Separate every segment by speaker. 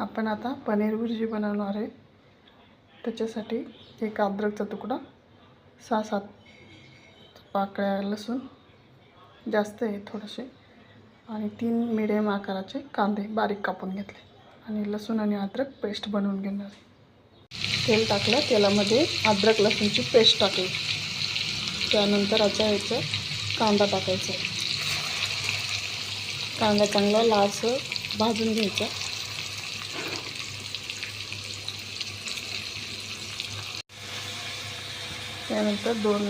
Speaker 1: आपण आता पनीर भुर्जी बनवणार आहे। त्याच्यासाठी एक अद्रकचा तुकडा, 6-7 पाकळ्या लसूण, जास्त आहे थोडेसे, आणि 3 मीडियम आकाराचे कांदे बारीक कापून घेतले आणि लसूण आणि अद्रक पेस्ट बनवून घेणार आहे। तेल टाकलं, तेलामध्ये अद्रक लसूणची पेस्ट टाकली, त्यानंतर याचा कांदा टाकायचा। कांदा चांगला लालसर भाजून घ्यायचा। त्यानंतर 2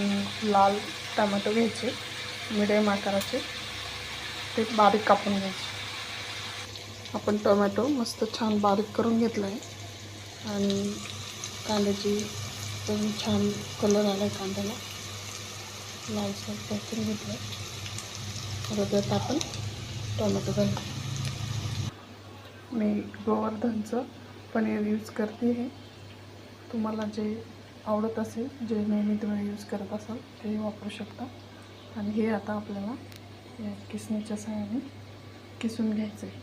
Speaker 1: लाल टमाटो घ्यायचे, मीडियम आकाराचे, ते बारीक कापून घ्यायचे। आपण टोमॅटो मस्त छान बारीक करून घेतला आहे आणि कांद्याची पण छान कलर आला आहे, कांद्याला लालसर भाजून घेतला। आता त्यात आपण टोमॅटो घालतो। मी गोवर्धनचं पनीर यूज करते आहे। तुम्हाला जे आवडत असेल, जे नेहमी तुम्ही यूज करत असाल ते वापरू शकता। आणि हे आता आपल्याला या किसणीच्या सहाय्याने किसून घ्यायचं आहे।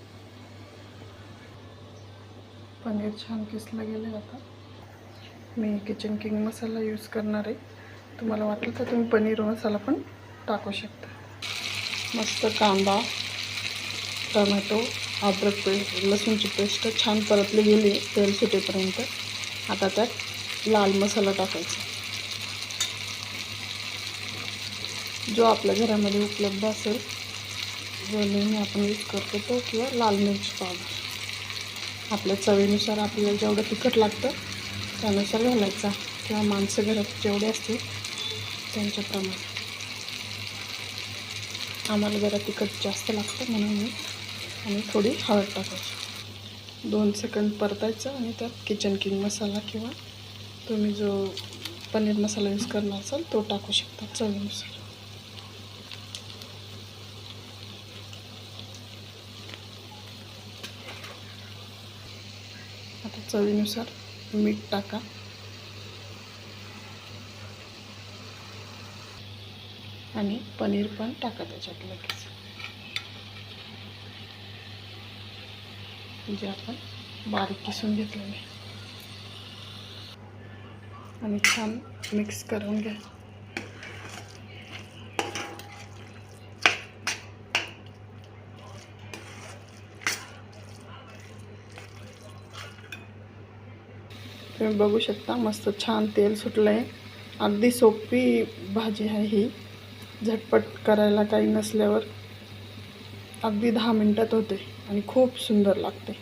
Speaker 1: पनीर छान किसलं गेलं। आता मी किचन किंग मसाला यूज करणार आहे। तुम्हाला वाटलं तर तुम्ही पनीर मसाला पण टाकू शकता। मस्त कांदा, टोमॅटो, अद्रक पेस्ट, लसूणची पेस्ट छान परतली गेली तेल सुटेपर्यंत। आता त्यात लाल मसाला टाकायचा, जो आपल्या घरामध्ये उपलब्ध असेल, जो नेहमी आपण यूज करतो तो, किंवा लाल मिरची पावडर आपल्या चवीनुसार। आपल्याला जेवढं तिखट लागतं त्यानुसार घालायचा, किंवा माणसं घरात जेवढे असतील त्यांच्याप्रमाणे। आम्हाला जरा तिखट जास्त लागतं म्हणून मी आणि थोडी हळद टाकायची। 2 सेकंद परतायचं आणि त्यात किचन किंग मसाला किंवा तुम्ही जो पनीर मसाला यूज करणार असाल तो टाकू शकता चवीनुसार। आता चवीनुसार मीठ टाका आणि पनीर पण टाका त्याच्यात लगेच, जे आपण बारीक किसून घेतलेले, आणि छान मिक्स करून घ्या। तुम्ही बघू शकता मस्त छान तेल सुटलं आहे। अगदी सोपी भाजी आहे ही, झटपट करायला काही नसल्यावर अगदी 10 मिनिटात होते आणि खूप सुंदर लागते।